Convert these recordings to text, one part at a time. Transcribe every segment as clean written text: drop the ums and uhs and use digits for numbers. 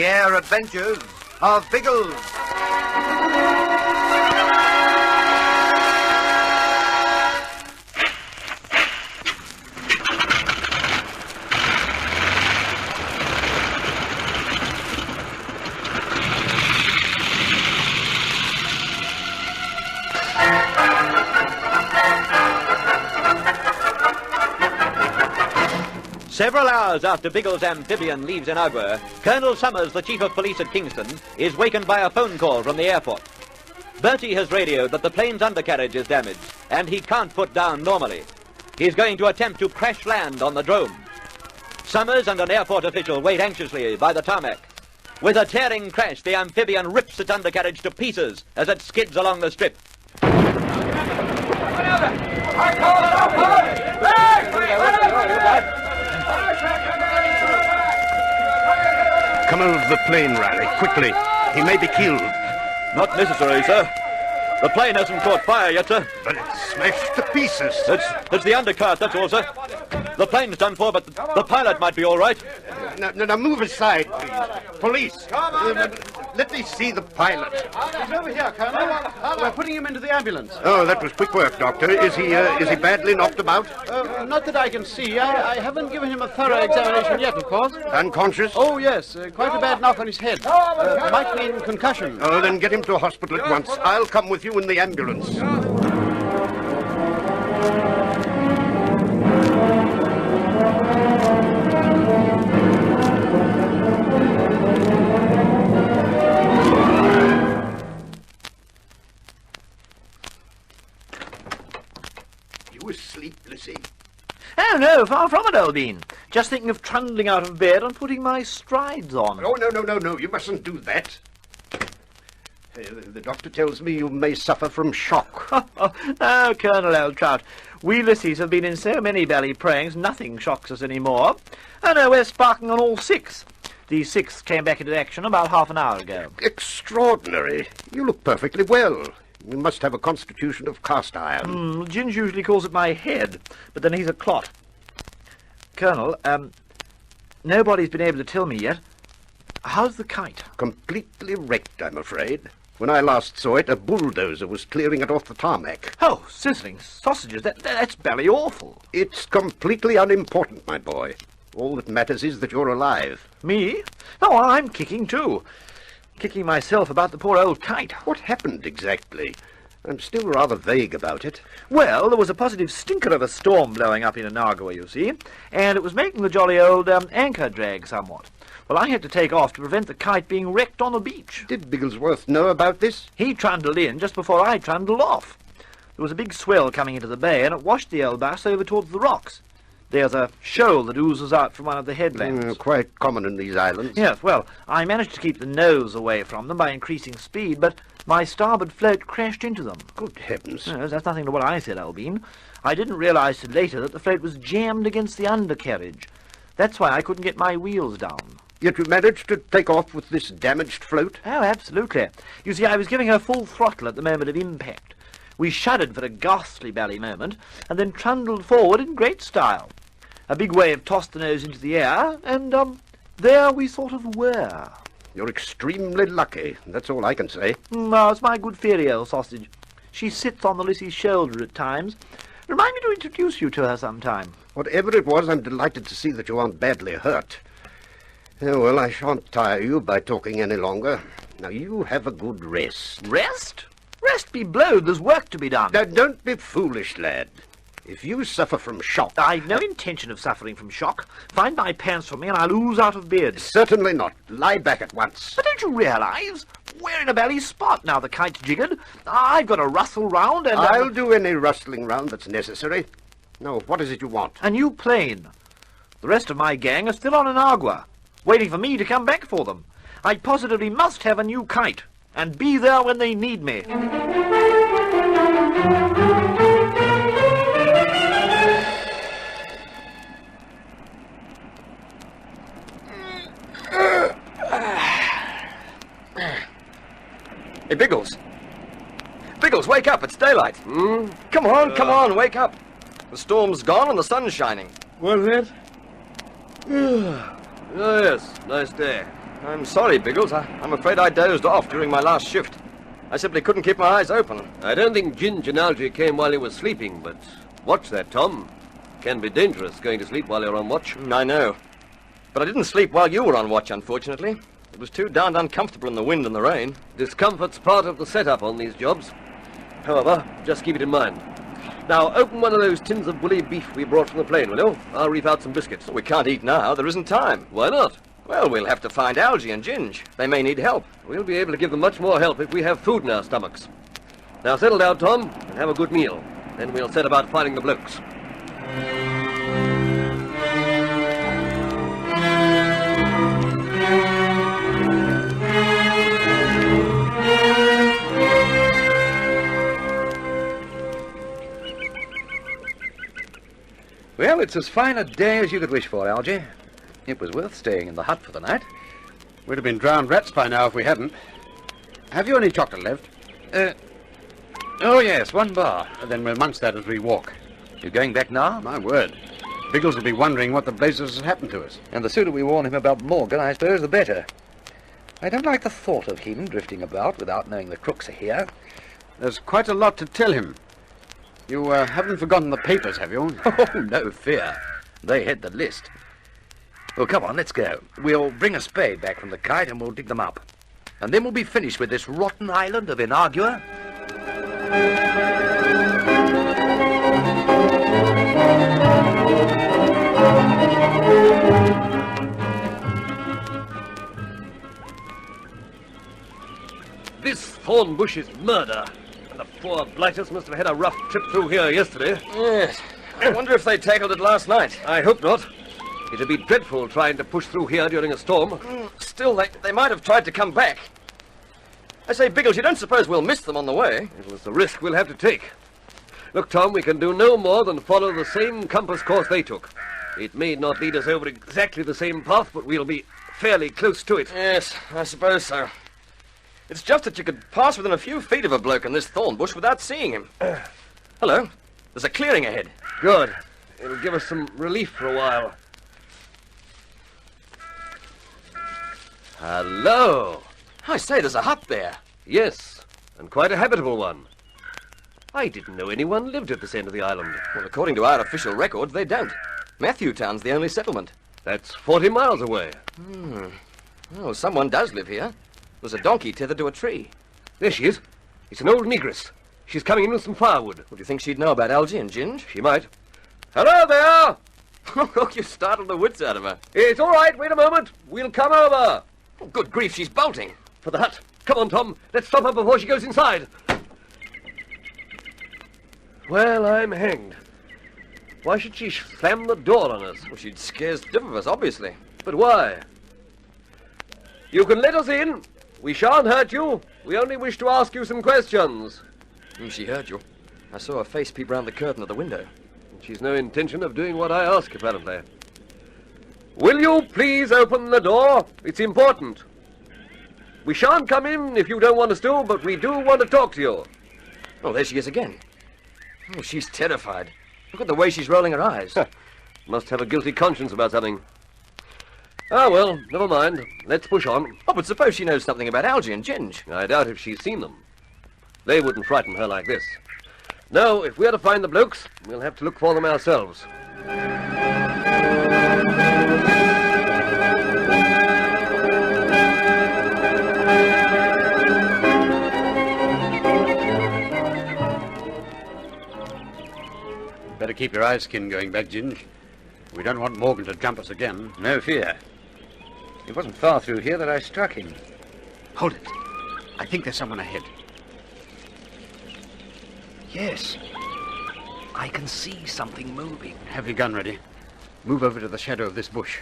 air adventures of Biggles. Several hours after Biggles' amphibian leaves Inagua, Colonel Summers, the Chief of Police at Kingston, is wakened by a phone call from the airport. Bertie has radioed that the plane's undercarriage is damaged, and he can't put down normally. He's going to attempt to crash land on the drome. Summers and an airport official wait anxiously by the tarmac. With a tearing crash, the amphibian rips its undercarriage to pieces as it skids along the strip. Come out of the plane, Riley, quickly. He may be killed. Not necessary, sir. The plane hasn't caught fire yet, sir. But it's smashed to pieces. That's the undercart, that's all, sir. The plane's done for, but the pilot might be all right. Now move aside, please. Police, let me see the pilot. He's over here, Colonel. We're putting him into the ambulance. Oh, that was quick work, Doctor. Is he badly knocked about? Not that I can see. I haven't given him a thorough examination yet, of course. Unconscious? Oh, yes. Quite a bad knock on his head. Might mean concussion. Oh, then get him to a hospital at once. I'll come with you in the ambulance. You asleep, Lissy? Oh, no, far from it, old bean. Just thinking of trundling out of bed and putting my strides on. Oh, no, you mustn't do that. The doctor tells me you may suffer from shock. Oh, Colonel, old trout, we lissies have been in so many belly pranks, nothing shocks us any more. Oh, no, we're sparking on all six. The sixth came back into action about half an hour ago. Extraordinary. You look perfectly well. You must have a constitution of cast iron. Ginge usually calls it my head, but then he's a clot. Colonel, nobody's been able to tell me yet. How's the kite? Completely wrecked, I'm afraid. When I last saw it, a bulldozer was clearing it off the tarmac. Oh, sizzling sausages, that's belly awful. It's completely unimportant, my boy. All that matters is that you're alive. Me? Oh, I'm kicking too. Kicking myself about the poor old kite. What happened exactly? I'm still rather vague about it. Well, there was a positive stinker of a storm blowing up in Inagua, you see, and it was making the jolly old anchor drag somewhat. Well, I had to take off to prevent the kite being wrecked on the beach. Did Bigglesworth know about this? He trundled in just before I trundled off. There was a big swell coming into the bay, and it washed the old bus over towards the rocks. There's a shoal that oozes out from one of the headlands. Quite common in these islands. Yes, well, I managed to keep the nose away from them by increasing speed, but my starboard float crashed into them. Good heavens. Yes, that's nothing to what I said, Albine. I didn't realize till later that the float was jammed against the undercarriage. That's why I couldn't get my wheels down. Yet you managed to take off with this damaged float? Oh, absolutely. You see, I was giving her full throttle at the moment of impact. We shuddered for a ghastly bally moment, and then trundled forward in great style. A big wave tossed the nose into the air, and, there we sort of were. You're extremely lucky, that's all I can say. Oh, it's my good fairy old sausage. She sits on the Lissy's shoulder at times. Remind me to introduce you to her sometime. Whatever it was, I'm delighted to see that you aren't badly hurt. Oh, well, I shan't tire you by talking any longer. Now, you have a good rest. Rest? Rest be blowed, there's work to be done. Now, don't be foolish, lad. If you suffer from shock... I've no intention of suffering from shock. Find my pants for me and I'll ooze out of bed. Certainly not. Lie back at once. But don't you realise? We're in a bally spot now the kite's jiggered. I've got to rustle round and... I'll do any rustling round that's necessary. Now, what is it you want? A new plane. The rest of my gang are still on Inagua, waiting for me to come back for them. I positively must have a new kite, and be there when they need me. Hey, Biggles. Biggles, wake up. It's daylight. Come on, wake up. The storm's gone and the sun's shining. What's that? Oh, yes, nice day. I'm sorry, Biggles. I'm afraid I dozed off during my last shift. I simply couldn't keep my eyes open. I don't think Ginge and Algy came while he was sleeping, but watch that, Tom. Can be dangerous going to sleep while you're on watch. I know. But I didn't sleep while you were on watch, unfortunately. It was too darned uncomfortable in the wind and the rain. Discomfort's part of the setup on these jobs. However, just keep it in mind. Now, open one of those tins of bully beef we brought from the plane, will you? I'll reef out some biscuits. We can't eat now. There isn't time. Why not? Well, we'll have to find Algy and Ginge. They may need help. We'll be able to give them much more help if we have food in our stomachs. Now, settle down, Tom, and have a good meal. Then we'll set about finding the blokes. Well, it's as fine a day as you could wish for, Algy. It was worth staying in the hut for the night. We'd have been drowned rats by now if we hadn't. Have you any chocolate left? Oh, yes, one bar. Then we'll munch that as we walk. You going back now? My word. Biggles will be wondering what the blazes has happened to us. And the sooner we warn him about Morgan, I suppose, the better. I don't like the thought of him drifting about without knowing the crooks are here. There's quite a lot to tell him. You haven't forgotten the papers, have you? Oh, no fear. They head the list. Well, come on, let's go. We'll bring a spade back from the kite and we'll dig them up. And then we'll be finished with this rotten island of Inagua. This thorn bush is murder. And the poor blighters must have had a rough trip through here yesterday. Yes. I wonder if they tackled it last night. I hope not. It'd be dreadful trying to push through here during a storm. Still, they might have tried to come back. I say, Biggles, you don't suppose we'll miss them on the way? It was the risk we'll have to take. Look, Tom, we can do no more than follow the same compass course they took. It may not lead us over exactly the same path, but we'll be fairly close to it. Yes, I suppose so. It's just that you could pass within a few feet of a bloke in this thorn bush without seeing him. Hello. There's a clearing ahead. Good. It'll give us some relief for a while. Hello. I say, there's a hut there. Yes, and quite a habitable one. I didn't know anyone lived at this end of the island. Well, according to our official records, they don't. Matthewtown's the only settlement. That's 40 miles away. Oh, someone does live here. There's a donkey tethered to a tree. There she is. It's an old negress. She's coming in with some firewood. Well, do you think she'd know about Algy and Ginge? She might. Hello there! Oh, you startled the wits out of her. It's all right. Wait a moment. We'll come over. Oh, good grief, she's bolting. For the hut. Come on, Tom. Let's stop her before she goes inside. Well, I'm hanged. Why should she slam the door on us? Well, she'd scare stiff of us, obviously. But why? You can let us in. We shan't hurt you. We only wish to ask you some questions. She heard you. I saw her face peep round the curtain of the window. She's no intention of doing what I ask, apparently. Will you please open the door? It's important. We shan't come in if you don't want us to, but we do want to talk to you. Oh, there she is again. Oh, she's terrified. Look at the way she's rolling her eyes. Must have a guilty conscience about something. Ah, well, never mind. Let's push on. Oh, but suppose she knows something about Algy and Ginge. I doubt if she's seen them. They wouldn't frighten her like this. No, if we're to find the blokes, we'll have to look for them ourselves. Better keep your eye skin going back, Ginge. We don't want Morgan to jump us again. No fear. It wasn't far through here that I struck him. Hold it. I think there's someone ahead. Yes. I can see something moving. Have your gun ready. Move over to the shadow of this bush.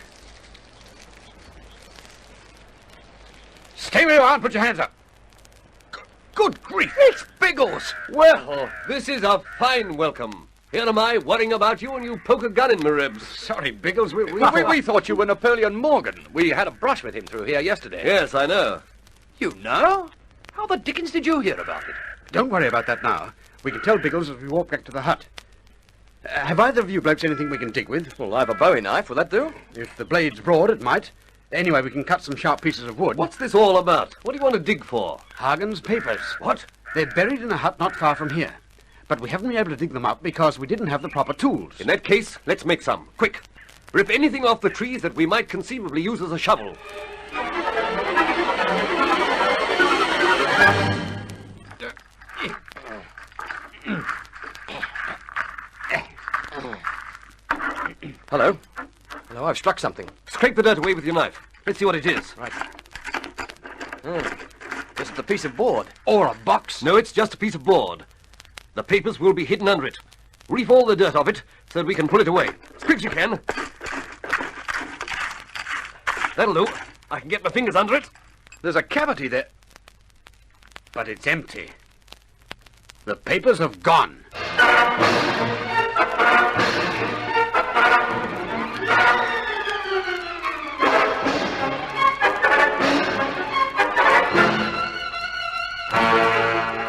Stay where you are and put your hands up. Good grief, it's Biggles! Well, this is a fine welcome. Here am I worrying about you and you poke a gun in my ribs. Sorry, Biggles. We thought you were Napoleon Morgan. We had a brush with him through here yesterday. Yes, I know. You know? How the dickens did you hear about it? Don't worry about that now. We can tell Biggles as we walk back to the hut. Have either of you blokes anything we can dig with? Well, I have a bowie knife. Will that do? If the blade's broad, it might. Anyway, we can cut some sharp pieces of wood. What's this all about? What do you want to dig for? Hagen's papers. What? They're buried in a hut not far from here. But we haven't been able to dig them up because we didn't have the proper tools. In that case, let's make some. Quick. Rip anything off the trees that we might conceivably use as a shovel. Hello? Hello, I've struck something. Scrape the dirt away with your knife. Let's see what it is. Right. Just a piece of board. Or a box. No, it's just a piece of board. The papers will be hidden under it. Reef all the dirt off it so that we can pull it away. As quick as you can. That'll do. I can get my fingers under it. There's a cavity there. But it's empty. The papers have gone.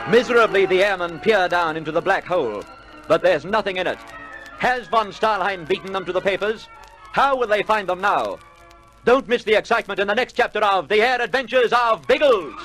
Miserably, the airmen peer down into the black hole, but there's nothing in it. Has von Stahlheim beaten them to the papers? How will they find them now? Don't miss the excitement in the next chapter of The Air Adventures of Biggles.